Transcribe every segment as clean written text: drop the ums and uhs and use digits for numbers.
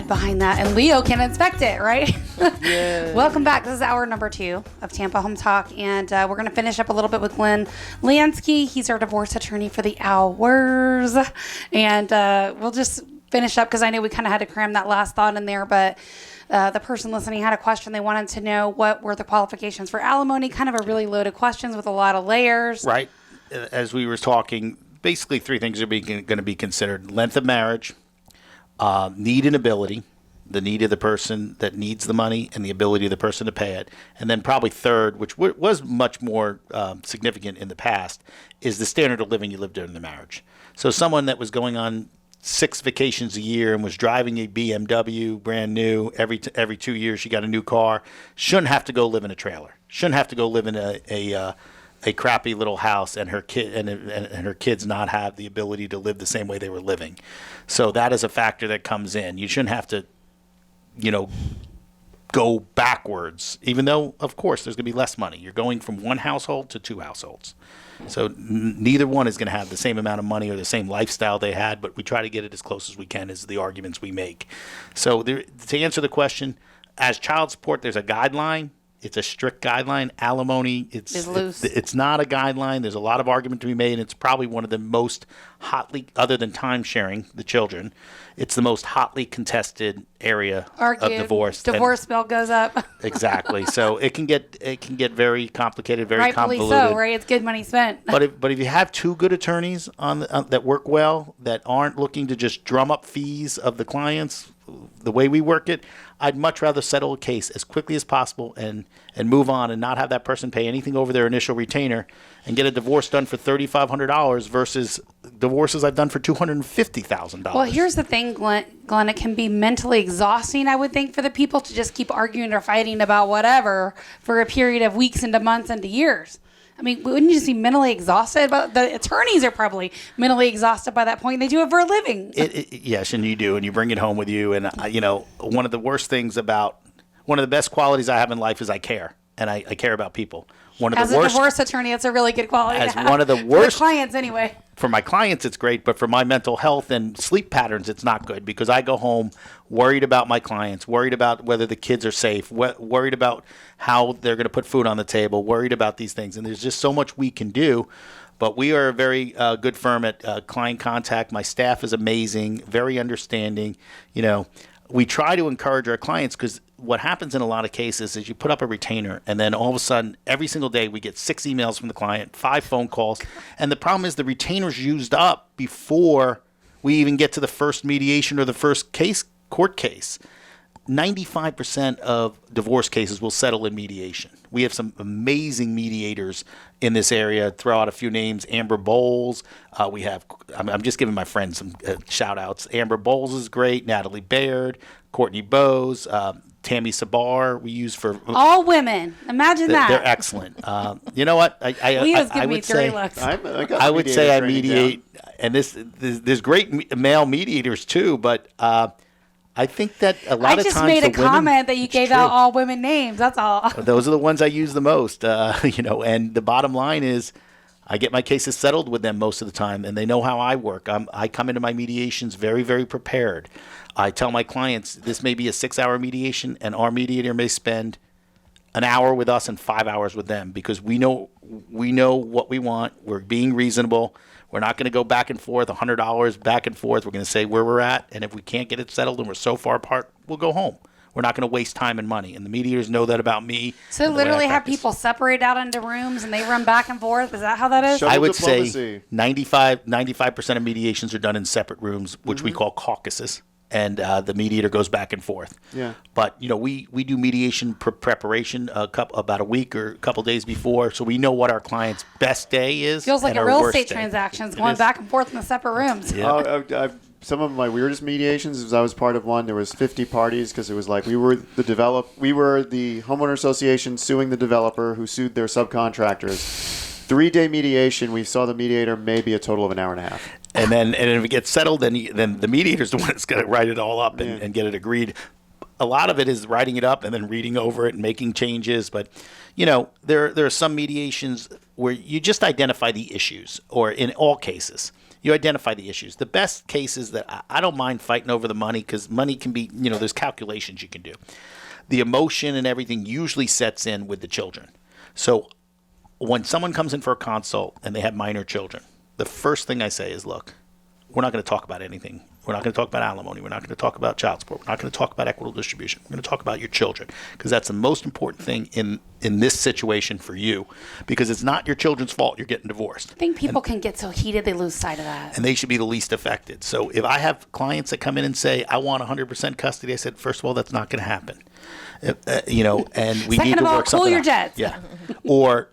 hide behind that, and Leo can inspect it, right? Yeah. Welcome back. This is hour number 2 of Tampa Home Talk, and we're going to finish up a little bit with Glenn Lansky. He's our divorce attorney for the hours, and we'll just finish up because I know we kind of had to cram that last thought in there, but the person listening had a question. They wanted to know what were the qualifications for alimony, kind of a really loaded questions with a lot of layers. Right. As we were talking, basically 3 things are going to be considered: length of marriage, need and ability, the need of the person that needs the money and the ability of the person to pay it. And then probably third, which was much more significant in the past, is the standard of living you lived during the marriage. So someone that was going on 6 vacations a year and was driving a BMW brand new every 2 years she got a new car, shouldn't have to go live in a trailer, shouldn't have to go live in a crappy little house, and her kid and her kids not have the ability to live the same way they were living. So that is a factor that comes in. You shouldn't have to, go backwards, even though, of course, there's going to be less money. You're going from one household to 2 households. So neither one is going to have the same amount of money or the same lifestyle they had, but we try to get it as close as we can as the arguments we make. So to answer the question, as child support, there's a guideline. It's a strict guideline. Alimony, it's loose. It's not a guideline. There's a lot of argument to be made, and it's probably one of the most hotly, other than time sharing the children, it's the most hotly contested area of divorce. Divorce bill goes up. Exactly. So it can get very complicated, very Rightfully convoluted. so, right? It's good money spent. But if you have 2 good attorneys that work well, that aren't looking to just drum up fees of the clients, the way we work it, I'd much rather settle a case as quickly as possible and move on and not have that person pay anything over their initial retainer and get a divorce done for $3,500 versus divorces I've done for $250,000. Well, here's the thing, Glenn. It can be mentally exhausting, I would think, for the people to just keep arguing or fighting about whatever for a period of weeks into months into years. I mean, wouldn't you just be mentally exhausted? But the attorneys are probably mentally exhausted by that point. They do it for a living. Yes, and you do, and you bring it home with you. And, one of the worst things one of the best qualities I have in life is I care, and I care about people. As a divorce attorney, that's a really good quality to have. One of the worst. For clients, anyway. For my clients, it's great, but for my mental health and sleep patterns, it's not good because I go home worried about my clients, worried about whether the kids are safe, worried about how they're going to put food on the table, worried about these things. And there's just so much we can do. But we are a very good firm at client contact. My staff is amazing, very understanding. We try to encourage our clients because what happens in a lot of cases is you put up a retainer and then all of a sudden every single day we get 6 emails from the client, 5 phone calls. And the problem is the retainer's used up before we even get to the first mediation or the first court case. 95% of divorce cases will settle in mediation. We have some amazing mediators in this area. Throw out a few names: Amber Bowles. I'm just giving my friends some shout outs. Amber Bowles is great. Natalie Baird, Courtney Bowes, Tammy Sabar. We use for all women. Imagine that. They're excellent. You know what? I would say I mediate, and there's great male mediators too, but. I think that a lot of times I just made a comment that you gave out all women names. That's all. Those are the ones I use the most, and the bottom line is I get my cases settled with them most of the time, and they know how I work. I come into my mediations very, very prepared. I tell my clients this may be a 6-hour mediation, and our mediator may spend an hour with us and 5 hours with them because we know what we want. We're being reasonable. We're not going to go back and forth, $100 back and forth. We're going to say where we're at, and if we can't get it settled and we're so far apart, we'll go home. We're not going to waste time and money, and the mediators know that about me. So literally have people separate out into rooms and they run back and forth? Is that how that is? I would say 95% of mediations are done in separate rooms, which we call caucuses. And the mediator goes back and forth. Yeah. But, we do mediation preparation about a week or a couple days before, so we know what our client's best day is. Feels like a real estate transactions going back and forth in the separate rooms. Yeah. Some of my weirdest mediations is I was part of one. There was 50 parties because it was like we were the homeowner association suing the developer who sued their subcontractors. 3-day mediation. We saw the mediator maybe a total of an hour and a half. And if it gets settled, then the mediator's the one that's going to write it all up and get it agreed. A lot of it is writing it up and then reading over it and making changes. But, there are some mediations where you just identify the issues, or in all cases, You identify the issues. The best case is that I don't mind fighting over the money because money can be, there's calculations you can do. The emotion and everything usually sets in with the children. So when someone comes in for a consult and they have minor children, the first thing I say is, look, we're not going to talk about anything. We're not going to talk about alimony. We're not going to talk about child support. We're not going to talk about equitable distribution. We're going to talk about your children because that's the most important thing in this situation for you because it's not your children's fault you're getting divorced. I think people can get so heated they lose sight of that. And they should be the least affected. So if I have clients that come in and say, I want 100% custody, I said, first of all, that's not going to happen. And we need to work something cool your out. jets. Yeah. Or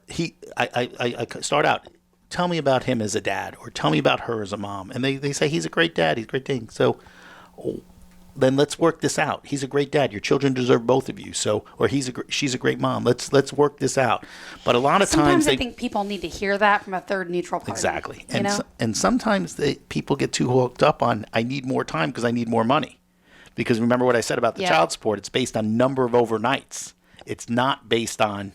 I start out, tell me about him as a dad or tell me about her as a mom. And they say, he's a great dad. He's a great thing. So then let's work this out. He's a great dad. Your children deserve both of you. So, or she's a great mom. Let's work this out. But a lot of sometimes times I think people need to hear that from a third neutral party. Exactly. And sometimes people get too hooked up on, I need more time because I need more money. Because remember what I said about the child support, it's based on number of overnights. It's not based on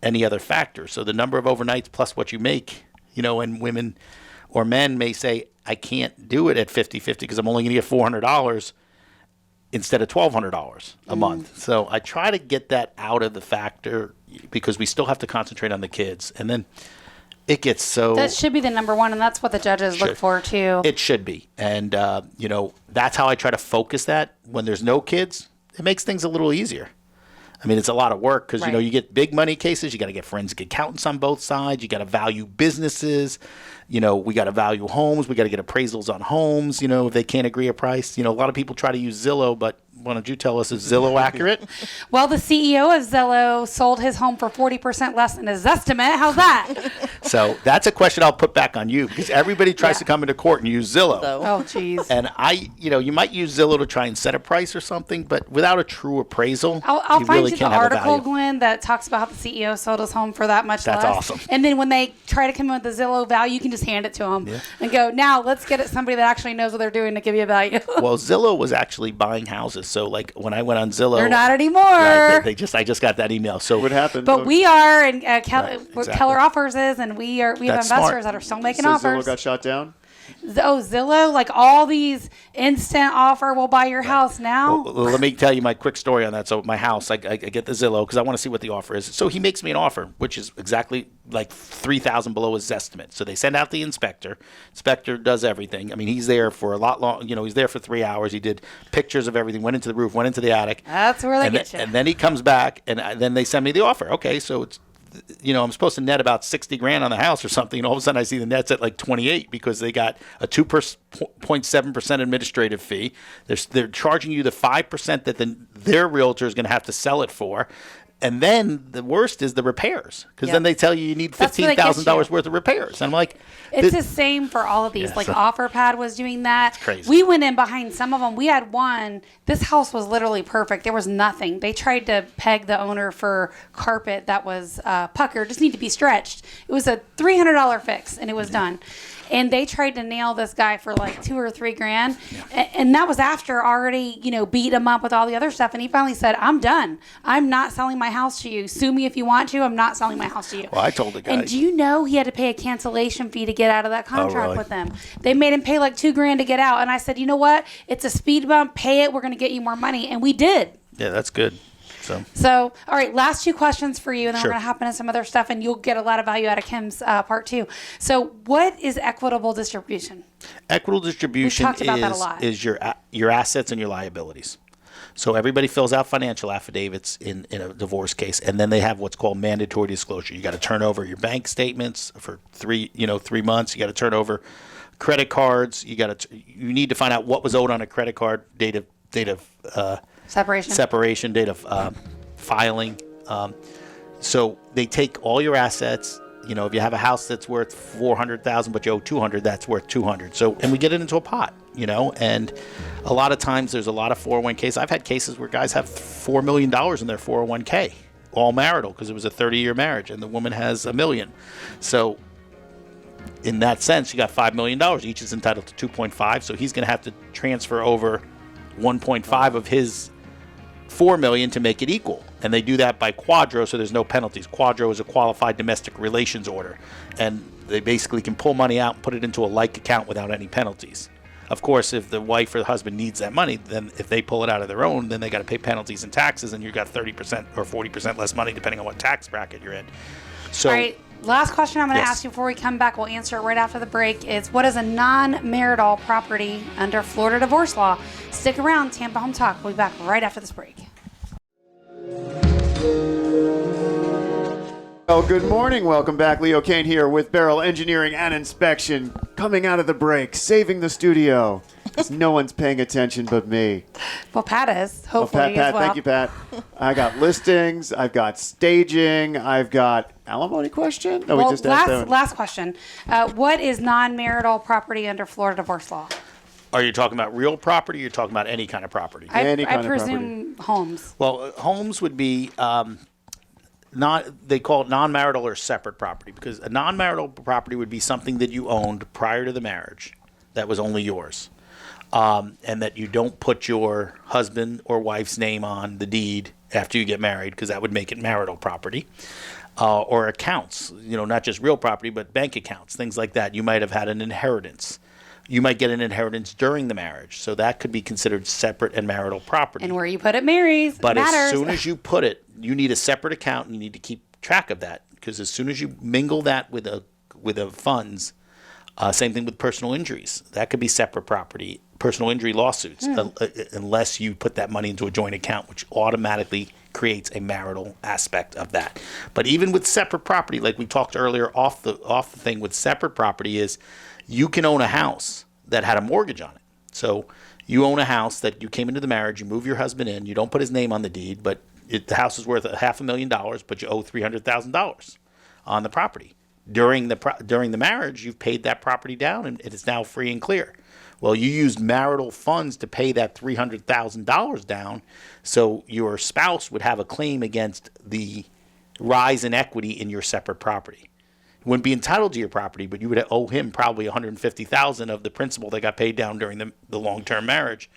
any other factor. So the number of overnights plus what you make, and women or men may say, I can't do it at 50-50 because I'm only going to get $400 instead of $1,200 a month. So I try to get that out of the factor because we still have to concentrate on the kids. And then it gets so... That should be the number one, and that's what the judges look for, too. It should be. And, that's how I try to focus that. When there's no kids, it makes things a little easier. I mean, it's a lot of work because, you get big money cases. You got to get forensic accountants on both sides. You got to value businesses. We got to value homes. We got to get appraisals on homes, if they can't agree a price. A lot of people try to use Zillow, but why don't you tell us, is Zillow accurate? Well, the CEO of Zillow sold his home for 40% less than his estimate. How's that? So that's a question I'll put back on you because everybody tries to come into court and use Zillow. Oh, geez. And you might use Zillow to try and set a price or something, but without a true appraisal, I'll you find really you can't the have a article, value. Glenn, that talks about how the CEO sold his home for that much less. That's awesome. And then when they try to come in with the Zillow value, you can just hand it to them and go, now let's get it somebody that actually knows what they're doing to give you a value. Well, Zillow was actually buying houses. So like when I went on Zillow. They're not anymore. Right, I just got that email. So what happened? But we are, and exactly. Keller Offers is, and we have investors smart. that are still making so offers. Zillow got shot down? Zillow, like all these instant offer, will buy your house now. Well, let me tell you my quick story on that. So my house, I get the Zillow because I want to see what the offer is. So he makes me an offer, which is exactly like $3,000 below his estimate. So they send out the inspector. Inspector does everything. I mean, he's there for a lot long. He's there for 3 hours. He did pictures of everything. Went into the roof. Went into the attic. That's where they get you. And then he comes back, and then they send me the offer. Okay, so it's. I'm supposed to net about $60,000 on the house or something, and all of a sudden I see the net's at like 28 because they got a 2.7% administrative fee. They're charging you the 5% that their realtor is going to have to sell it for. And then the worst is the repairs because then they tell you need $15,000 worth of repairs. And I'm like, it's the same for all of these. Yeah, like OfferPad was doing that. It's crazy. We went in behind some of them. We had one. This house was literally perfect. There was nothing. They tried to peg the owner for carpet that was puckered, just need to be stretched. It was a $300 fix, and it was done. And they tried to nail this guy for like $2 or $3 grand. Yeah. And that was after already, beat him up with all the other stuff. And he finally said, I'm done. I'm not selling my house to you. Sue me if you want to. I'm not selling my house to you. Well, I told the guy. And do you know he had to pay a cancellation fee to get out of that contract with them? They made him pay like $2 grand to get out. And I said, you know what? It's a speed bump. Pay it. We're going to get you more money. And we did. Yeah, that's good. So, all right, last 2 questions for you, and then we're going to hop into some other stuff, and you'll get a lot of value out of Kim's part 2. So, what is equitable distribution? Equitable distribution is your assets and your liabilities. So everybody fills out financial affidavits in a divorce case, and then they have what's called mandatory disclosure. You got to turn over your bank statements for 3 months. You got to turn over credit cards. You need to find out what was owed on a credit card, date of separation, date of filing. So they take all your assets. If you have a house that's worth $400,000 but you owe $200,000, that's worth $200,000. So, and we get it into a pot. And a lot of times there's a lot of 401ks. I've had cases where guys have $4 million in their 401k, all marital, because it was a 30-year marriage, and the woman has $1 million. So in that sense, you got $5 million. Each is entitled to 2.5. So he's going to have to transfer over 1.5 of his $4 million to make it equal. And they do that by quadro, so there's no penalties. Quadro is a qualified domestic relations order. And they basically can pull money out and put it into a like account without any penalties. Of course, if the wife or the husband needs that money, then if they pull it out of their own, then they got to pay penalties and taxes, and you've got 30% or 40% less money depending on what tax bracket you're in. So, All right, last question I'm going to Yes. ask you before we come back. We'll answer it right after the break. Is what is a non-marital property under Florida divorce law? Stick around. Tampa Home Talk. We'll be back right after this break. Well, good morning. Welcome back. Leo Kane here with Beryl Engineering and Inspection. Coming out of the break, saving the studio. 'Cause no one's paying attention but me. Well, Pat is. Oh, Hopefully Pat, as well. thank you, Pat. I got listings. I've got staging. I've got alimony question. No, Well, we just asked that one. last question. What is non-marital property under Florida divorce law? are you talking about real property or you're talking about any kind of property? Any kind I of presume homes. Well, homes would be they call it non-marital or separate property, because a non-marital property would be something that you owned prior to the marriage that was only yours, and that you don't put your husband or wife's name on the deed after you get married, because that would make it marital property. Or accounts, not just real property, but bank accounts, things like that. You might have had an inheritance. You might get an inheritance during the marriage, so that could be considered separate and marital property. And where you put it matters. But as soon as you put it, you need a separate account, and you need to keep track of that, because as soon as you mingle that with the funds, same thing with personal injuries. That could be separate property. Personal injury lawsuits, unless you put that money into a joint account, which automatically creates a marital aspect of that. But even with separate property, like we talked earlier off the thing with separate property, is you can own a house that had a mortgage on it. So you own a house that you came into the marriage, you move your husband in, you don't put his name on the deed, but the house is worth $500,000, but you owe $300,000 on the property. During the marriage, you've paid that property down, and it is now free and clear. Well, you used marital funds to pay that $300,000 down, so your spouse would have a claim against the rise in equity in your separate property. You wouldn't be entitled to your property, but you would owe him probably $150,000 of the principal that got paid down during the long-term marriage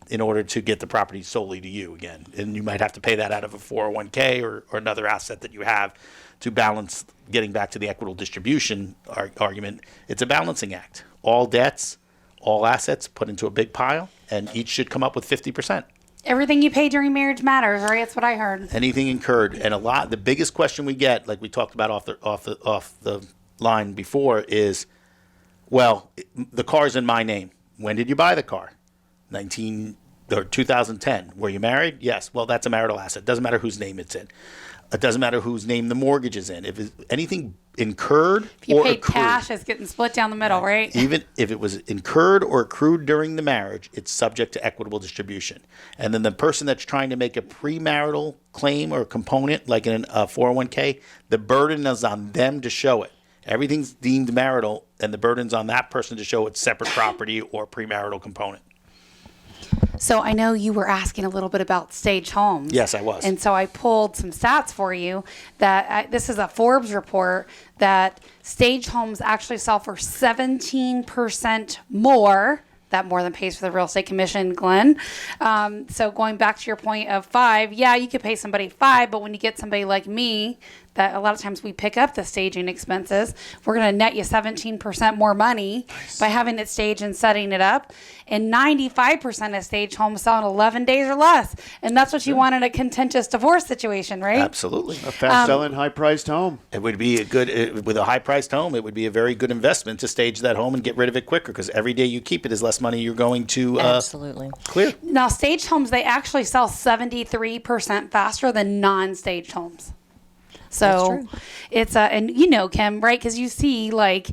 in order to get the property solely to you again. And you might have to pay that out of a 401k or another asset that you have to balance getting back to the equitable distribution argument. It's a balancing act. All debts, all assets put into a big pile, and each should come up with 50%. Everything you pay during marriage matters, right? That's what I heard. Anything incurred, and the biggest question we get, like we talked about off the line before, is, well, the car's in my name. When did you buy the car? 2010. Were you married? Yes. Well, that's a marital asset. Doesn't matter whose name it's in. It doesn't matter whose name the mortgage is in. If it's anything incurred If you or paid accrued, cash, it's getting split down the middle, right? even if it was incurred or accrued during the marriage, it's subject to equitable distribution. And then the person that's trying to make a premarital claim or component, like in a 401k, the burden is on them to show it. Everything's deemed marital, and the burden's on that person to show it's separate property or premarital component. So I know you were asking a little bit about stage homes. Yes, I was. And so I pulled some stats for you that this is a Forbes report that stage homes actually sell for 17% more. That more than pays for the real estate commission, Glenn. So going back to your point of $5, yeah, you could pay somebody $5, but when you get somebody like me, that a lot of times we pick up the staging expenses, we're going to net you 17% more money by having it staged and setting it up. And 95% of stage homes sell in 11 days or less. And that's what you want in a contentious divorce situation, right? Absolutely. A fast-selling, high-priced home. It would be with a high-priced home, it would be a very good investment to stage that home and get rid of it quicker, because every day you keep it is less money you're going to Absolutely. clear. Now, staged homes, they actually sell 73% faster than non-staged homes. So it's and Kim, right? Because you see like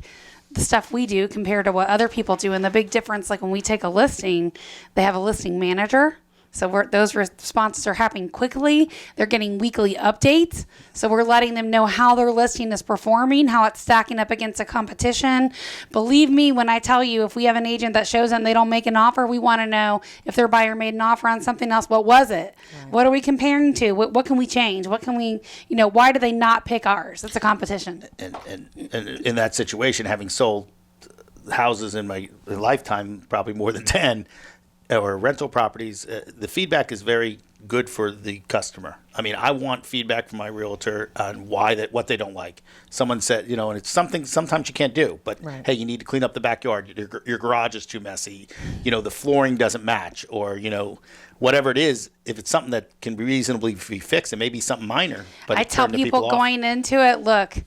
the stuff we do compared to what other people do, and the big difference, like when we take a listing, they have a listing manager. So those responses are happening quickly. They're getting weekly updates. So we're letting them know how their listing is performing, how it's stacking up against a competition. Believe me when I tell you, if we have an agent that shows them they don't make an offer, we want to know if their buyer made an offer on something else. What was it? Right. What are we comparing to? What can we change? What can we, why do they not pick ours? It's a competition. And in that situation, having sold houses in my lifetime, probably more than 10, or rental properties, the feedback is very good for the customer. I mean, I want feedback from my realtor on what they don't like. Someone said, and it's something sometimes you can't do, but Right. hey, you need to clean up the backyard. Your garage is too messy. The flooring doesn't match, or whatever it is. If it's something that can reasonably be fixed, it may be something minor. But I it's tell turning people off. going into it, look,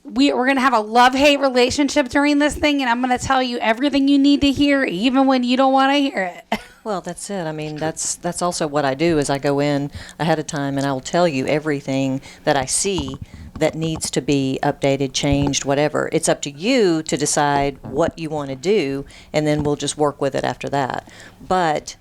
we're going to have a love-hate relationship during this thing, and I'm going to tell you everything you need to hear, even when you don't want to hear it. Well, that's it. I mean, that's also what I do is I go in ahead of time and I'll tell you everything that I see that needs to be updated, changed, whatever. It's up to you to decide what you want to do, and then we'll just work with it after that. But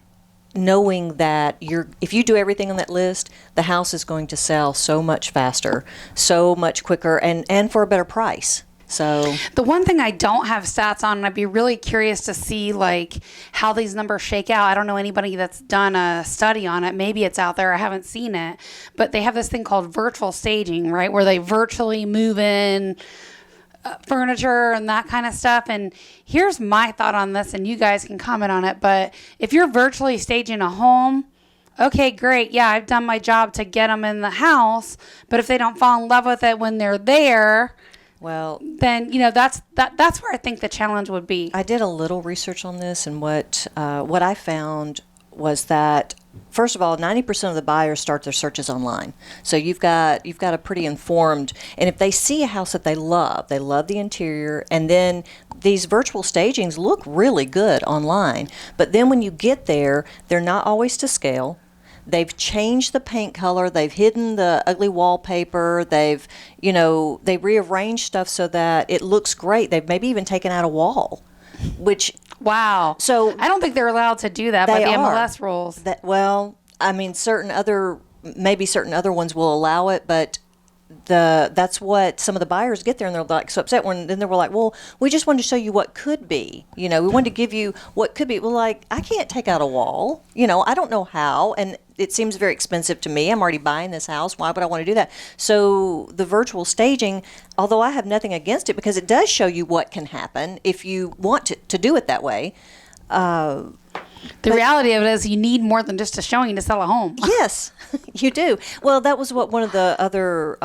knowing that if you do everything on that list, the house is going to sell so much faster, so much quicker, and for a better price. So The one thing I don't have stats on, and I'd be really curious to see how these numbers shake out. I don't know anybody that's done a study on it. Maybe it's out there. I haven't seen it. But they have this thing called virtual staging, right? Where they virtually move in furniture and that kind of stuff. And here's my thought on this, and you guys can comment on it. But if you're virtually staging a home, okay, great. Yeah, I've done my job to get them in the house. But if they don't fall in love with it when they're there, well, then that's where I think the challenge would be. I did a little research on this, and what I found was that, first of all, 90% of the buyers start their searches online. So you've got a pretty informed, and if they see a house that they love the interior, and then these virtual stagings look really good online. But then when you get there, they're not always to scale. They've changed the paint color. They've hidden the ugly wallpaper. They've rearranged stuff so that it looks great. They've maybe even taken out a wall, which Wow. So I don't think they're allowed to do that by the they are. MLS rules. certain other ones will allow it, but that's what some of the buyers get there, and they're like so upset when then they were like, well, we just wanted to show you what could be. We wanted to give you what could be. Well, like, I can't take out a wall. I don't know how, and it seems very expensive to me. I'm already buying this house. Why would I want to do that? So the virtual staging, although I have nothing against it because it does show you what can happen if you want to do it that way. The reality of it is you need more than just a showing to sell a home. Yes, you do. Well, that was what one of the other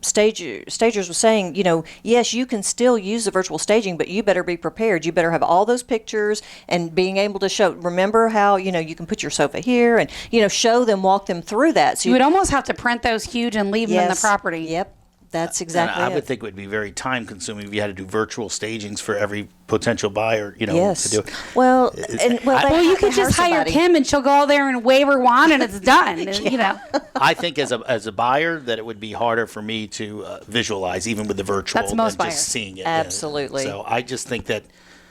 stagers was saying. Yes, you can still use the virtual staging, but you better be prepared. You better have all those pictures and being able to show. Remember how, you can put your sofa here and, show them, walk them through that. So You would almost have to print those huge and leave them in the property. Yep. That's exactly and I it. would think it would be very time consuming if you had to do virtual stagings for every potential buyer, Yes. to do it. Well, Well, you could just hire Kim and she'll go out there and wave her wand and it's done. I think as a buyer that it would be harder for me to visualize even with the virtual That's most than buyers. just seeing it. Absolutely. So I just think that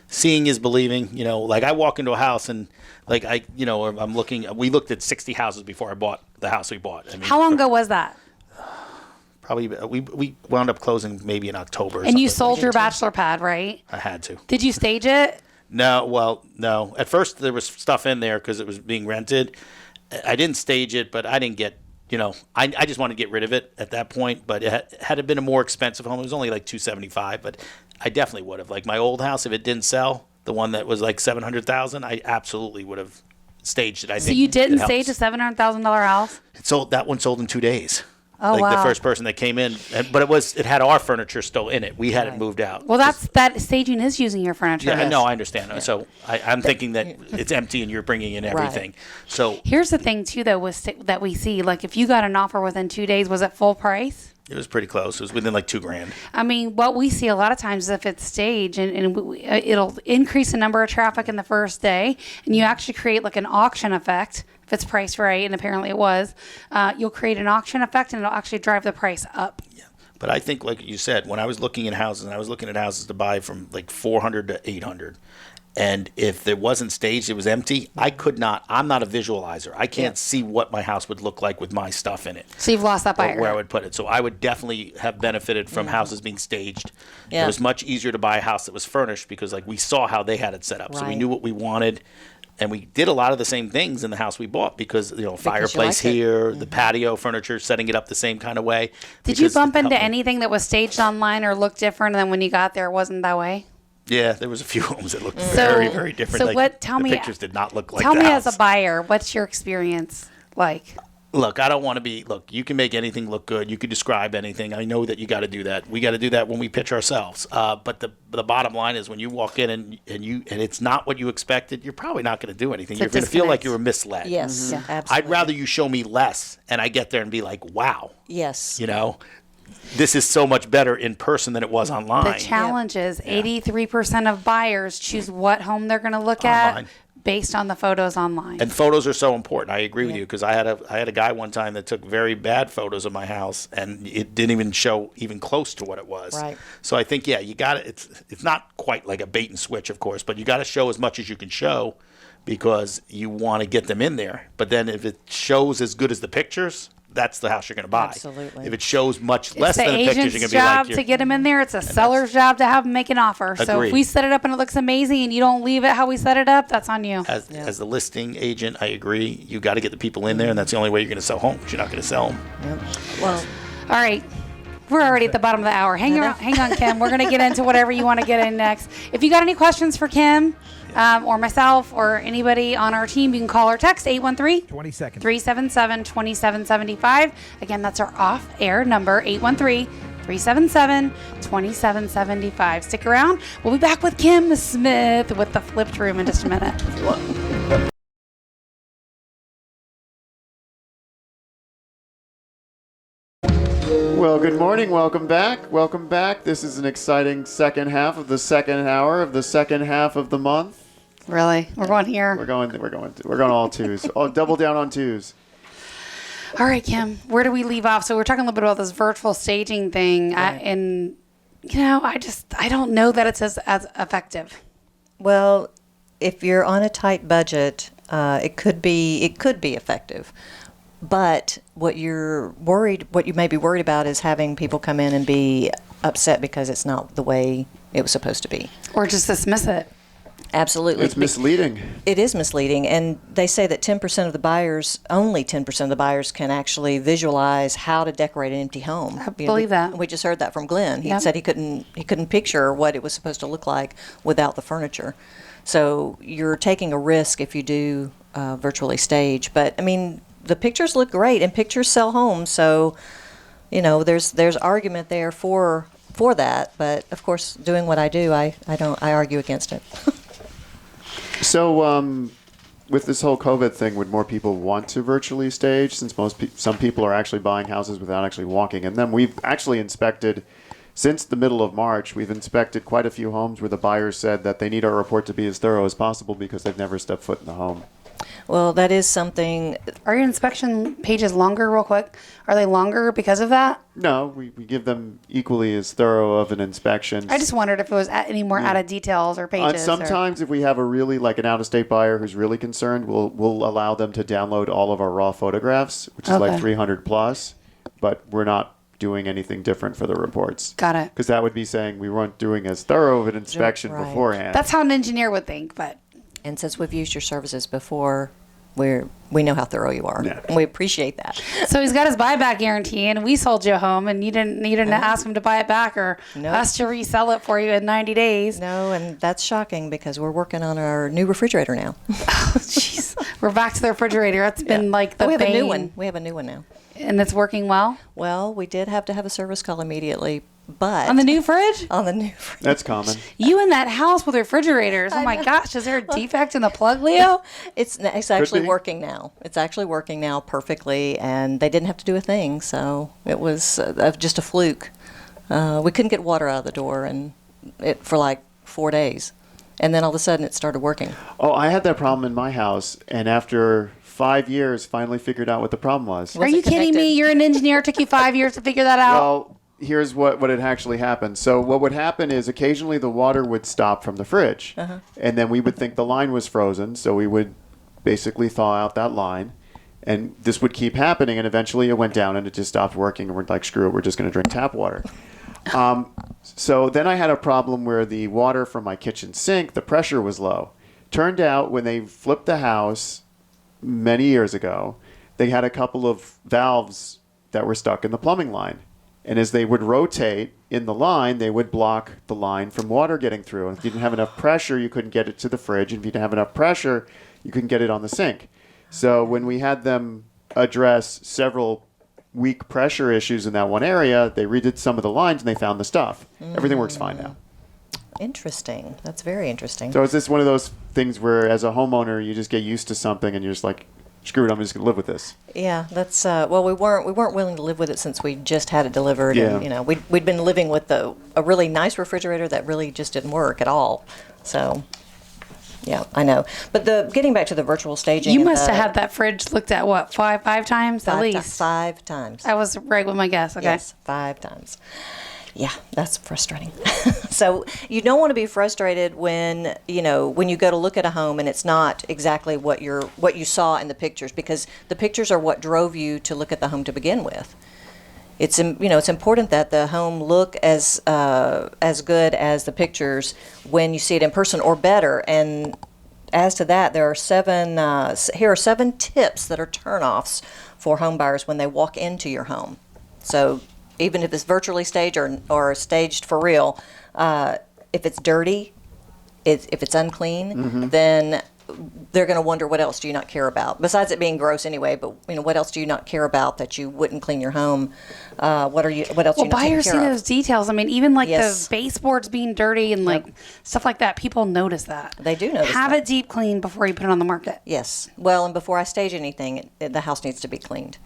seeing is believing. Like I walk into a house and I'm looking. We looked at 60 houses before I bought the house we bought. I mean, How long ago was that? Probably we wound up closing maybe in October. And you something sold like your that. bachelor pad, right? I had to. Did you stage it? No. At first there was stuff in there because it was being rented. I didn't stage it, but I didn't get. I just wanted to get rid of it at that point. But had it been a more expensive home, it was only like $275. But I definitely would have. Like my old house, if it didn't sell, the one that was like $700,000, I absolutely would have staged it. I think. So you didn't it stage a $700,000 house? That one sold in 2 days. Oh, wow. The first person that came in, but it had our furniture still in it. We had it moved out. Well, that staging is using your furniture. Yeah, no, I understand. Yeah. So I'm thinking that it's empty and you're bringing in everything. Right. So here's the thing too, though, that we see. Like, if you got an offer within 2 days, was it full price? It was pretty close. It was within like $2,000. I mean, what we see a lot of times is if it's staged and it'll increase the number of traffic in the first day, and you actually create like an auction effect. If it's priced right, and apparently it was, you'll create an auction effect, and it'll actually drive the price up. Yeah, but I think, like you said, when I was looking at houses, I was looking at houses to buy from like $400 to $800. And if it wasn't staged, it was empty, I could not. I'm not a visualizer. I can't see what my house would look like with my stuff in it. So you've lost that buyer. Where I would put it. So I would definitely have benefited from houses being staged. Yeah. It was much easier to buy a house that was furnished because like we saw how they had it set up. So we knew what we wanted. And we did a lot of the same things in the house we bought because, fireplace here, the patio furniture, setting it up the same kind of way. Did you bump into anything that was staged online or looked different, and then when you got there, it wasn't that way? Yeah, there was a few homes that looked very, very different. So tell me, the pictures did not look like tell the me house. as a buyer, what's your experience? like? Look, I don't want to be. Look, you can make anything look good. You can describe anything. I know that you got to do that. We got to do that when we pitch ourselves. But the bottom line is when you walk in and it's not what you expected, you're probably not going to do anything. You're going to feel like you were misled. Yes, Yeah. absolutely. I'd rather you show me less, and I get there and be like, wow. Yes. You know, this is so much better in person than it was online. The challenge is 83% of buyers choose what home they're going to look at Online. based on the photos online. And photos are so important. I agree with you because I had a guy one time that took very bad photos of my house and it didn't even show even close to what it was. Right. So I think you got to. It's not quite like a bait and switch, of course, but you got to show as much as you can show because you want to get them in there. But then if it shows as good as the pictures, that's the house you're going to buy. Absolutely. If it shows much It's less the than the pictures, agent's you're going to be like, job to get them in there. It's a seller's job to have them make an offer. So Agreed. if we set it up and it looks amazing and you don't leave it how we set it up, that's on you. as the listing agent, I agree. You got to get the people in there, and that's the only way you're going to sell homes. You're not going to sell them. Yep. Well, All right. We're already at the bottom of the hour. Hang on, Kim. We're going to get into whatever you want to get in next. If you got any questions for Kim or myself or anybody on our team, you can call or text 813-377-2775. Again, that's our off-air number, 813-377-2775. Stick around. We'll be back with Kim Smith with the flipped room in just a minute. Well, good morning. Welcome back. Welcome back. This is an exciting second half of the second hour of the second half of the month. Really? We're going here. We're going all twos. Oh, double down on twos. All right, Kim, where do we leave off? So we're talking a little bit about this virtual staging thing. Right. And, you know, I don't know that it's as effective. well, if you're on a tight budget, it could be effective. But what you may be worried about is having people come in and be upset because it's not the way it was supposed to be. Or just dismiss it. Absolutely. It's misleading. It is misleading, and they say that only 10% of the buyers can actually visualize how to decorate an empty home. I believe that. We just heard that from Glenn. He Yep. said he couldn't picture what it was supposed to look like without the furniture. So you're taking a risk if you do virtually stage. But I mean, the pictures look great, and pictures sell homes. So there's argument there for that. But of course, doing what I do, I argue against it. So, with this whole COVID thing, would more people want to virtually stage since some people are actually buying houses without actually walking in them? We've actually inspected, since the middle of March, we've inspected quite a few homes where the buyers said that they need our report to be as thorough as possible because they've never stepped foot in the home. Well, that is something. Are your inspection pages longer, real quick? Are they longer because of that? No, we give them equally as thorough of an inspection. I just wondered if it was any more out of details or pages. Sometimes if we have a really, like an out-of-state buyer who's really concerned, we'll allow them to download all of our raw photographs, which is like 300 plus, but we're not doing anything different for the reports. Got it. Because that would be saying we weren't doing as thorough of an inspection Right. beforehand. That's how an engineer would think, but And since we've used your services before, we know how thorough you are. Yeah. And we appreciate that. so he's got his buyback guarantee, and we sold you a home, and you didn't ask him to buy it back or Nope. us to resell it for you in 90 days. No, and that's shocking because we're working on our new refrigerator now. Jeez, we're back to the refrigerator. That's been like the we have a new bane. one. We have a new one now. And it's working well Well, we did have to have a service call immediately, but on the new fridge. on the new fridge. That's common. You in that house with refrigerators? Oh my gosh, is there a defect in the plug, Leo? It's actually be. working now. It's actually working now perfectly, and they didn't have to do a thing, so it was just a fluke. We couldn't get water out of the door for like 4 days, and then all of a sudden it started working. Oh, I had that problem in my house, and after 5 years, finally figured out what the problem was. Are you kidding me? You're an engineer. It took you 5 years to figure that out. Well, here's what had actually happened. So what would happen is occasionally the water would stop from the fridge, and then we would think the line was frozen, so we would basically thaw out that line, and this would keep happening, and eventually it went down and it just stopped working, and we're like, screw it, we're just going to drink tap water. So then I had a problem where the water from my kitchen sink, the pressure was low. Turned out when they flipped the house many years ago, they had a couple of valves that were stuck in the plumbing line. And as they would rotate in the line, they would block the line from water getting through. And if you didn't have enough pressure, you couldn't get it to the fridge. And if you didn't have enough pressure, you couldn't get it on the sink. So when we had them address several weak pressure issues in that one area. They redid some of the lines and they found the stuff. Everything works fine now. Interesting. That's very interesting. So is this one of those things where, as a homeowner, you just get used to something and you're just like, screw it, I'm just going to live with this? Yeah, that's well, we weren't willing to live with it since we just had it delivered, Yeah. and we'd been living with a really nice refrigerator that really just didn't work at all. So, yeah, I know. But getting back to the virtual staging, You and must have had that fridge looked at what, five times at least. 5 times. I was right with my guess. Okay. Yes, 5 times. Yeah, that's frustrating. So you don't want to be frustrated when you go to look at a home and it's not exactly what you saw in the pictures, because the pictures are what drove you to look at the home to begin with. It's important that the home look as good as the pictures when you see it in person, or better. And as to that, there are 7 tips that are turnoffs for home buyers when they walk into your home. So even if it's virtually staged or staged for real, if it's dirty, if it's unclean, then they're going to wonder, what else do you not care about? Besides it being gross anyway, but what else do you not care about that you wouldn't clean your home? What else do you not take buyers see care of? those details. I mean, even like Yes. the baseboards being dirty and like stuff like that, people notice that. They do notice Have that. it deep cleaned before you put it on the market. Yes. Well, and before I stage anything, the house needs to be cleaned.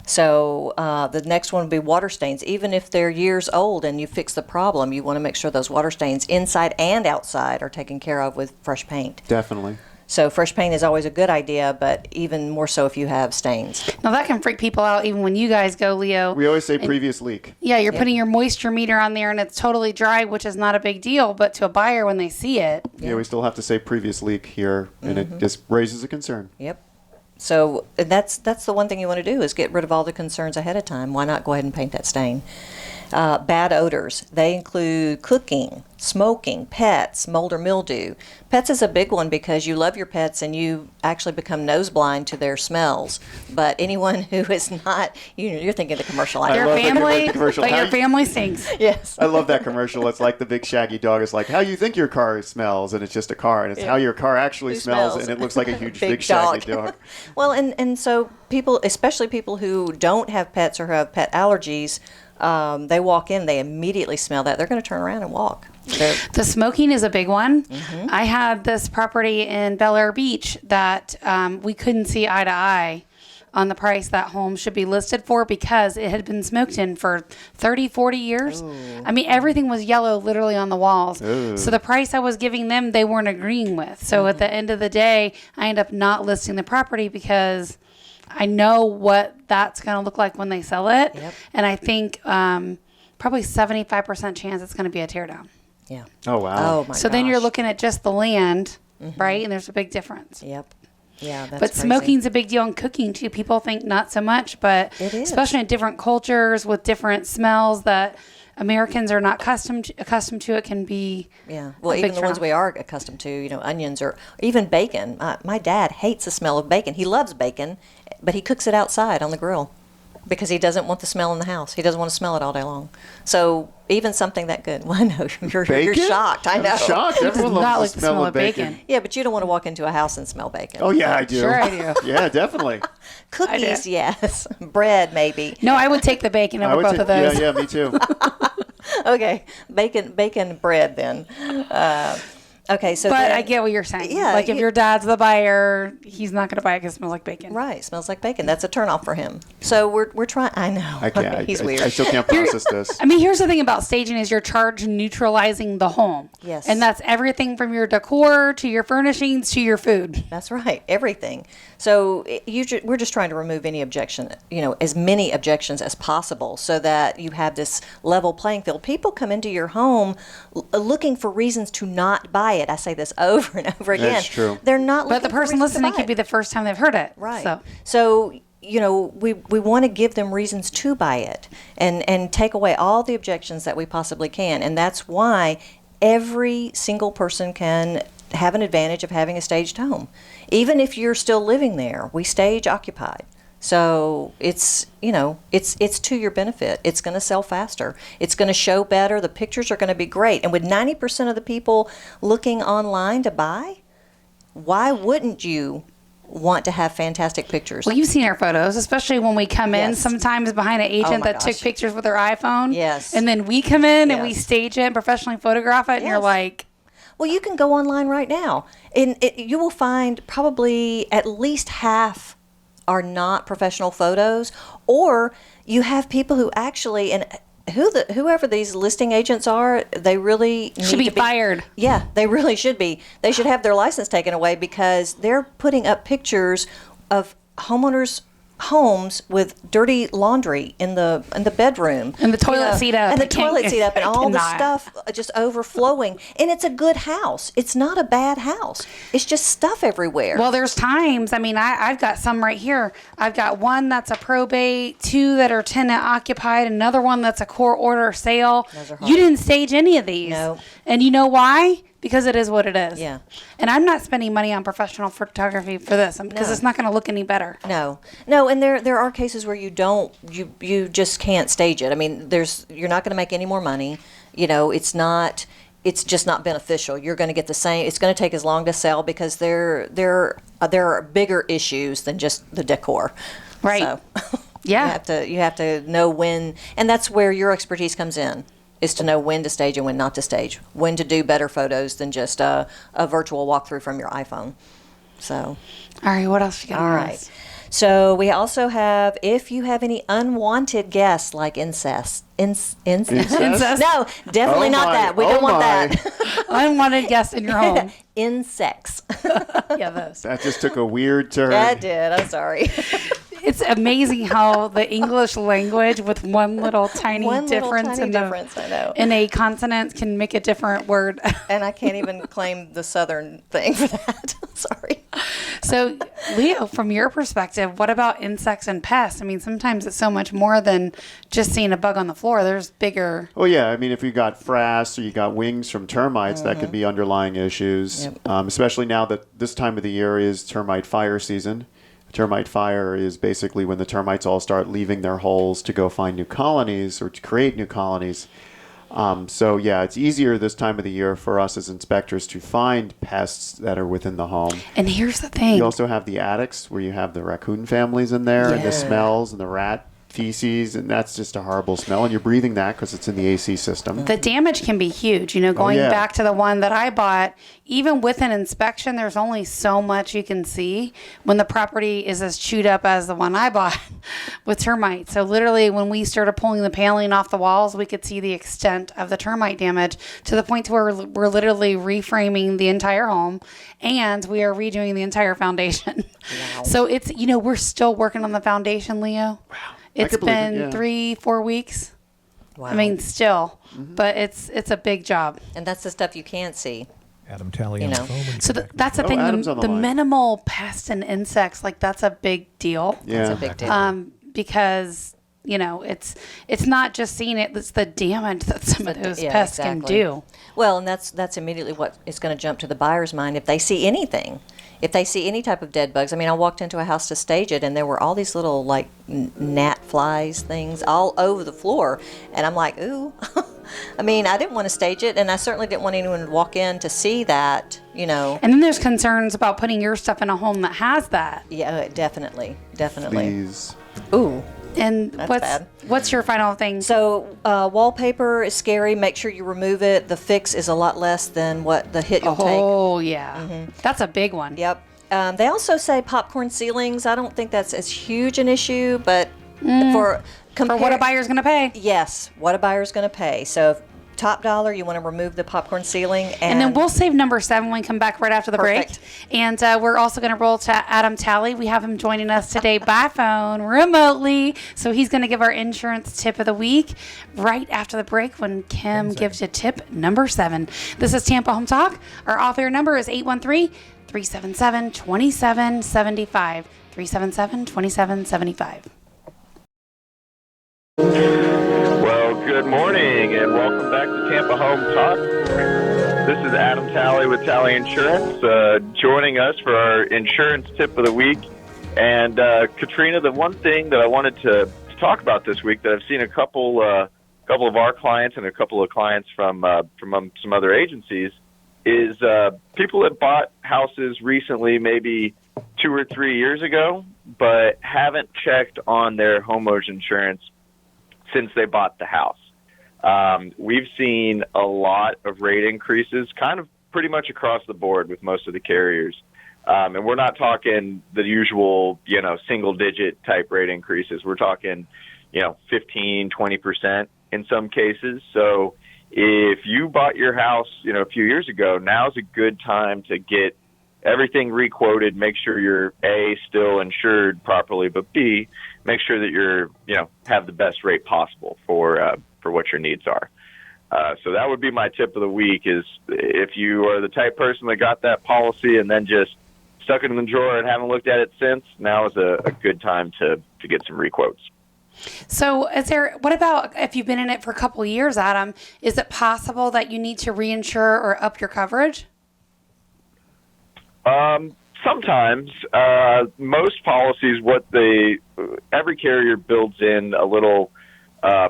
So the next one would be water stains. Even if they're years old and you fix the problem, you want to make sure those water stains inside and outside are taken care of with fresh paint. Definitely. So fresh paint is always a good idea, but even more so if you have stains. Now that can freak people out even when you guys go, Leo. We always say previous leak. Yeah, you're putting your moisture meter on there and it's totally dry, which is not a big deal. But to a buyer, when they see it, Yeah, we still have to say previous leak here, and it just raises a concern. Yep. So that's the one thing you want to do, is get rid of all the concerns ahead of time. Why not go ahead and paint that stain? Bad odors. They include cooking, smoking, pets, mold or mildew. Pets is a big one because you love your pets and you actually become nose blind to their smells. But anyone who is not, you're thinking the commercial. I your love the family, commercial. but How your you- family stinks. Yes. I love that commercial. It's like the big shaggy dog. It's like how you think your car smells, and it's just a car, and it's how your car actually Who smells, smells. and it looks like a huge Big big shaggy dog. Well, and so people, especially people who don't have pets or who have pet allergies, they walk in, they immediately smell that. They're going to turn around and walk. The smoking is a big one. I had this property in Bel Air Beach that we couldn't see eye to eye on the price that home should be listed for because it had been smoked in for 30, 40 years. Ooh. I mean, everything was yellow literally on the walls. Ooh. So the price I was giving them, they weren't agreeing with. So at the end of the day, I ended up not listing the property because I know what that's going to look like when they sell it. Yep. And I think probably 75% chance it's going to be a tear down. Yeah. Oh, wow. Oh, my So then you're gosh. looking at just the land, right? And there's a big difference. Yep. Yeah, that's But crazy. smoking's a big deal in cooking too. People think not so much, but It is. especially in different cultures with different smells that Americans are not accustomed to, it can be. Yeah. Well, a even big the ones turnoff. we are accustomed to, onions or even bacon. My dad hates the smell of bacon. He loves bacon, but he cooks it outside on the grill because he doesn't want the smell in the house. He doesn't want to smell it all day long. So even something that good. Well, I know you're shocked. I know. I'm shocked. Everyone not loves like the smell of bacon. Yeah, but you don't want to walk into a house and smell bacon. Oh, yeah, I do. Sure I do. Yeah, definitely. Cookies, yes. Bread, maybe. No, I would take the bacon over both of those. Yeah, me too. Okay, bacon bread then. Okay, so But then, I get what you're saying. Yeah, Like if your dad's the buyer, he's not going to buy it because it smells like bacon. right, smells like bacon. That's a turnoff for him. So we're trying. I know. I can't. He's I weird. still can't process this. I mean, here's the thing about staging is you're charged neutralizing the home. Yes. And that's everything from your decor to your furnishings to your food. That's right, everything. So we're just trying to remove any objection, as many objections as possible, so that you have this level playing field. People come into your home looking for reasons to not buy it. I say this over and over again. That's true. They're not. But the looking for person reasons to listening buy could it. be the first time they've heard it. Right. So we want to give them reasons to buy it and take away all the objections that we possibly can. And that's why every single person can have an advantage of having a staged home. Even if you're still living there, we stage occupied. So it's to your benefit. It's going to sell faster. It's going to show better. The pictures are going to be great. And with 90% of the people looking online to buy, why wouldn't you want to have fantastic pictures. Well, you've seen our photos, especially when we come in Yes. sometimes behind an agent my that took gosh. pictures with their iPhone. Yes. And then we come in and we Yes. stage it and professionally photograph it, and you're Yes. like, Well, you can go online right now, and you will find probably at least half are not professional photos, or you have people who actually and whoever these listing agents are, they really should need be to fired. Yeah, they really should be. They should have their license taken away because they're putting up pictures of homeowners' homes with dirty laundry in the bedroom And the toilet seat up. and the I can't- toilet seat up and I all the cannot. stuff just overflowing. And it's a good house. It's not a bad house. It's just stuff everywhere. Well, there's times, I mean, I've got some right here. I've got one that's a probate, two that are tenant occupied, another one that's a court order sale. Those are hard. You didn't stage any of these. No. And you know why? Because it is what it is. Yeah. And I'm not spending money on professional photography for this because No. it's not going to look any better. No, and there are cases where you just can't stage it. I mean, you're not going to make any more money. It's just not beneficial. You're going to get the same. It's going to take as long to sell because there are bigger issues than just the decor. Right. So, Yeah. you have to know when, and that's where your expertise comes in. Is to know when to stage and when not to stage, when to do better photos than just a virtual walkthrough from your iPhone. So, All right. What else you got? all on right. this? So we also have, if you have any unwanted guests like incest. Incest? No, definitely Oh not my. that. We Oh don't want my. that. Unwanted guests in your home. Insects. Yeah, those. That just took a weird turn. I did. I'm sorry. It's amazing how the English language with one little tiny One little difference tiny in difference, I know. in a consonant can make a different word. And I can't even claim the Southern thing for that. Sorry. So, Leo, from your perspective, what about insects and pests? I mean, sometimes it's so much more than just seeing a bug on the floor. There's bigger. Well, yeah. I mean, if you got frass or you got wings from termites, that could be underlying issues. Yep. Especially now that this time of the year is termite fire season. Termite fire is basically when the termites all start leaving their holes to go find new colonies or to create new colonies. So yeah, it's easier this time of the year for us as inspectors to find pests that are within the home. And here's the thing. You also have the attics where you have the raccoon families in there and the Yeah. smells and the rat feces, and that's just a horrible smell, and you're breathing that because it's in the AC system. The damage can be huge. Going yeah. back to the one that I bought, even with an inspection, there's only so much you can see when the property is as chewed up as the one I bought with termites. So literally when we started pulling the paneling off the walls, we could see the extent of the termite damage to the point to where we're literally reframing the entire home and we are redoing the entire foundation. Wow. So it's, we're still working on the foundation, Leo. Wow. It's could believe it, been yeah. 3-4 weeks. Wow. I mean, still, but it's a big job. And that's the stuff you can't see. Adam Talley on the phone. when you So come back. that's the Oh, thing. Adam's on the The line. minimal pests and insects, that's a big deal. Yeah. It's a big deal. Because it's not just seeing it; it's the damage that some of those Yeah, pests exactly. can do. Well, and that's immediately what is going to jump to the buyer's mind if they see anything. If they see any type of dead bugs. I mean, I walked into a house to stage it, and there were all these little, gnat flies things all over the floor. And I'm like, ooh. I mean, I didn't want to stage it, and I certainly didn't want anyone to walk in to see that, And then there's concerns about putting your stuff in a home that has that. Yeah, definitely. Please. Ooh. And That's what's your final thing? So wallpaper is scary. Make sure you remove it. The fix is a lot less than what the hit you'll take. Oh yeah, that's a big one. Yep. They also say popcorn ceilings. I don't think that's as huge an issue, but for what a buyer's going to pay. Yes, what a buyer's going to pay. So top dollar, you want to remove the popcorn ceiling. And then we'll save number 7 when we come back right after the Perfect. break. And we're also going to roll to Adam Talley. We have him joining us today by phone remotely. So he's going to give our insurance tip of the week right after the break when Kim gives you tip number 7. This is Tampa Home Talk. Our off-air number is 813-377-2775. 377-2775. Well, good morning and welcome back to Tampa Home Talk. This is Adam Talley with Talley Insurance, joining us for our insurance tip of the week. And Katrina, the one thing that I wanted to talk about this week that I've seen a couple of our clients and a couple of clients from some other agencies is people that bought houses recently, maybe 2 or 3 years ago, but haven't checked on their homeowners insurance since they bought the house. We've seen a lot of rate increases, kind of pretty much across the board with most of the carriers. And we're not talking the usual, single-digit type rate increases. We're talking, 15, 20% in some cases. So if you bought your house, a few years ago, now's a good time to get everything requoted, make sure you're A, still insured properly, but B, make sure that you're, have the best rate possible for what your needs are. So that would be my tip of the week is if you are the type person that got that policy and then just stuck it in the drawer and haven't looked at it since, now is a good time to get some requotes. So what about if you've been in it for a couple of years, Adam, is it possible that you need to reinsure or up your coverage? Sometimes, most policies, every carrier builds in a little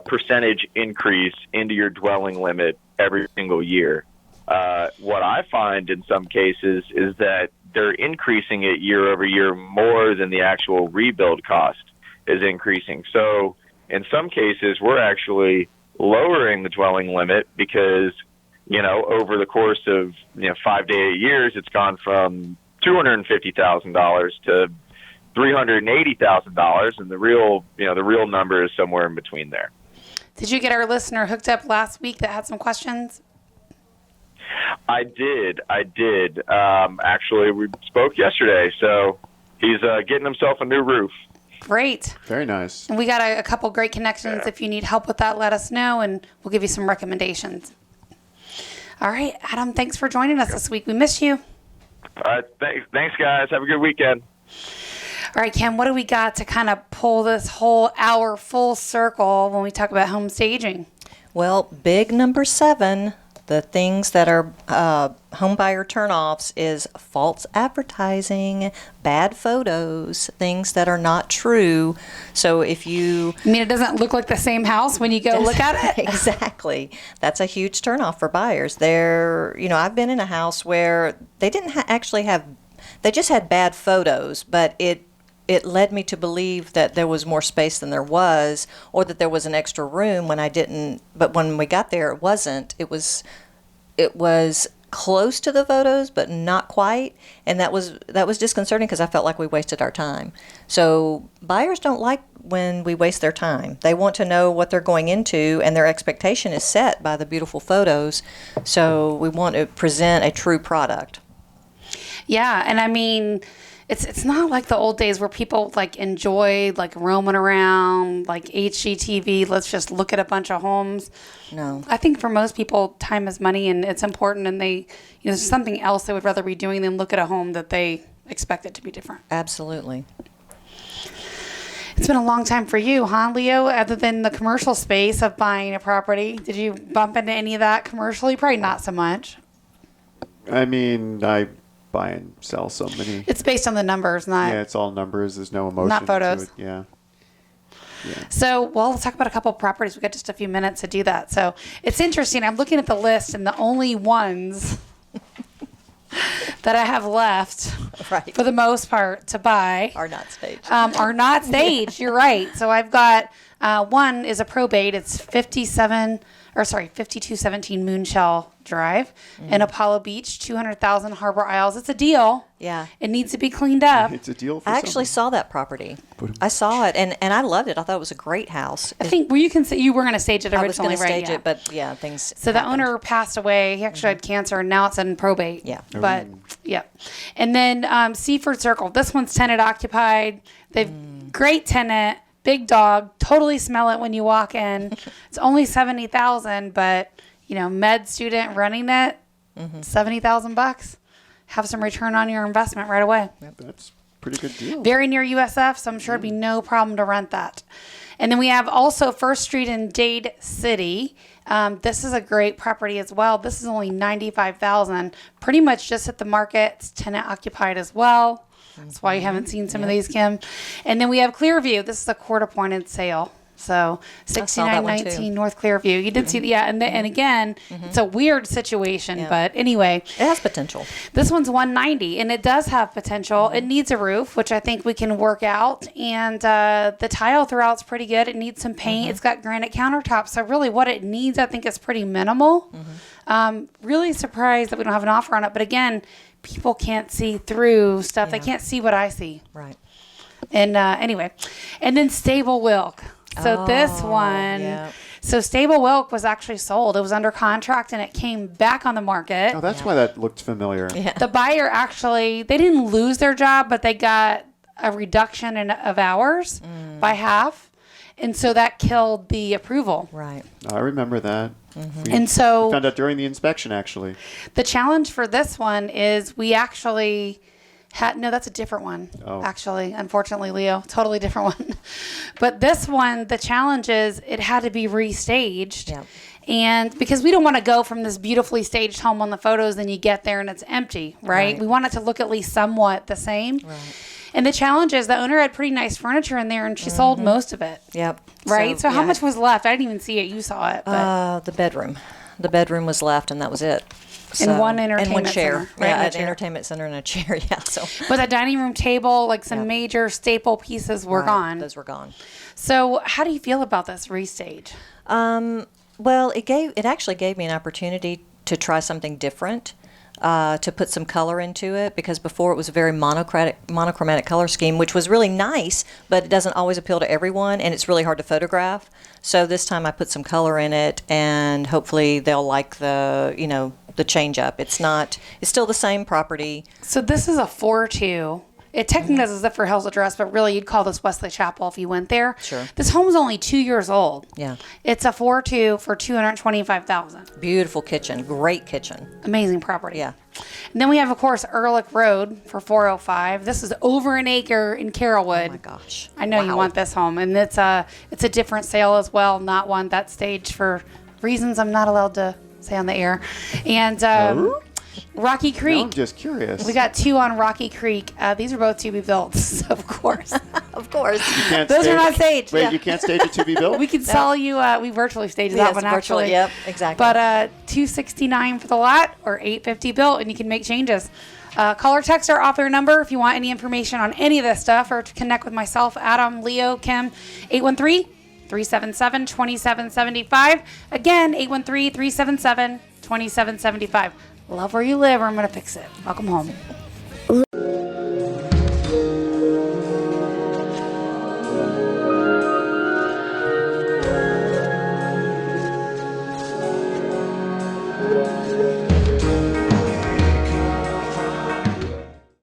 percentage increase into your dwelling limit every single year. What I find in some cases is that they're increasing it year over year more than the actual rebuild cost is increasing. So in some cases, we're actually lowering the dwelling limit because, over the course of 5 to 8 years, it's gone from $250,000 to $380,000, and the real number is somewhere in between there. Did you get our listener hooked up last week that had some questions? I did. Actually, we spoke yesterday, so he's getting himself a new roof. Great. Very nice. And we got a couple great connections. If you need help with that, let us know, and we'll give you some recommendations. All right, Adam, thanks for joining us this week. We miss you. All right, thanks, guys. Have a good weekend. All right, Kim, what do we got to kind of pull this whole hour full circle when we talk about home staging? Well, big number 7, the things that are home buyer turnoffs is false advertising, bad photos, things that are not true. So if you... it doesn't look like the same house when you go look at it? Exactly. That's a huge turnoff for buyers. I've been in a house where they didn't actually have... They just had bad photos, but it led me to believe that there was more space than there was, or that there was an extra room when I didn't. But when we got there, it wasn't. It was close to the photos, but not quite, and that was disconcerting because I felt like we wasted our time. So buyers don't like when we waste their time. They want to know what they're going into, and their expectation is set by the beautiful photos. So we want to present a true product. Yeah, and it's not like the old days where people enjoyed roaming around HGTV. Let's just look at a bunch of homes. No, I think for most people, time is money, and it's important. And there's something else they would rather be doing than look at a home that they expect it to be different. Absolutely. It's been a long time for you, huh, Leo? Other than the commercial space of buying a property, did you bump into any of that commercially? Probably not so much. I buy and sell so many. It's based on the numbers, not... Yeah, it's all numbers. There's no emotion. Not photos. To it. Yeah. So, let's talk about a couple of properties. We've got just a few minutes to do that. So, it's interesting. I'm looking at the list, and the only ones that I have left, right, for the most part, to buy are not staged. Are not staged. You're right. So, I've got one is a probate. It's 5217 Moonshell Drive in Apollo Beach, 200,000 Harbor Isles. It's a deal. Yeah. It needs to be cleaned up. It's a deal for I actually saw that property. I saw it, and I loved it. I thought it was a great house. I think you were going to stage it originally, I was going to stage right? it, but things So happened. The owner passed away. He actually had cancer, and now it's in probate. Yeah. But, yeah. And then Seaford Circle. This one's tenant occupied. They've great tenant, big dog, totally smell it when you walk in. It's only $70,000, but, med student running it, $70,000. Have some return on your investment right away. That's a pretty good deal. Very near USF, so I'm sure it'd be no problem to rent that. And then we have also First Street in Dade City. This is a great property as well. This is only $95,000. Pretty much just hit the market. It's tenant occupied as well. That's why you haven't seen some of these, Kim. And then we have Clearview. This is a court-appointed sale. So I saw that one, too. 6919 North Clearview. You did see, and again, it's a weird situation, Yeah. but anyway, It has potential. this one's 190, and it does have potential. It needs a roof, which I think we can work out, and the tile throughout's pretty good. It needs some paint. It's got granite countertops, so really what it needs, I think, is pretty minimal. Really surprised that we don't have an offer on it, but again, people can't see through stuff. They Yeah. can't see what I see. Right. And anyway, and then Stable Wilk. So this one, yeah. so Stable Wilk was actually sold. It was under contract and it came back on the market. Oh, that's why that looked familiar. Yeah. The buyer actually, they didn't lose their job, but they got a reduction of hours by half. And so that killed the approval. Right. I remember that. We And so found out during the inspection, actually. the challenge for this one is we actually no, that's a different one. Oh. Actually, unfortunately, Leo, totally different one. But this one, the challenge is it had to be restaged. Yep. And because we don't want to go from this beautifully staged home on the photos, then you get there and it's empty, right? Right. We want it to look at least somewhat the same. Right. And the challenge is the owner had pretty nice furniture in there and she sold most of it. Yep. Right? So how yeah. much was left? I didn't even see it. You saw it. But The bedroom. The bedroom was left, and that was it. And one and entertainment one chair. center, right, Yeah, and a an chair. entertainment center and a chair. Yeah. So but the dining room table, like some Yeah. major staple pieces were Right, gone. Those were gone. So how do you feel about this restage? Well, it actually gave me an opportunity to try something different, to put some color into it, because before it was a very monochromatic color scheme, which was really nice, but it doesn't always appeal to everyone, and it's really hard to photograph. So this time I put some color in it, and hopefully they'll like the change up. It's still the same property. So this is a 4-2. It technically does it for Hill's Address, but really you'd call this Wesley Chapel if you went there. Sure. This home's only 2 years old. Yeah. It's a 4-2 for $225,000. Beautiful kitchen, great kitchen. Amazing property. Yeah. And then we have, of course, Ehrlich Road for 405. This is over an acre in Carrollwood. Oh my gosh. I know you Wow. want this home, and it's a different sale as well. Not one that staged for reasons I'm not allowed to say on the air. And Rocky Now Creek. I'm just curious. We got 2 on Rocky Creek. These are both to be built, so of course. Of course. You can't Those are stage- not staged. Wait, Yeah. you can't stage it to be built? We can sell you. We virtually staged Yes, that one virtually, actually. yep, exactly. But $269 for the lot or $850 built, and you can make changes. Call or text our author number if you want any information on any of this stuff, or to connect with myself, Adam, Leo, Kim, 813-377-2775. Again, 813-377-2775. Love where you live, or I'm going to fix it. Welcome home.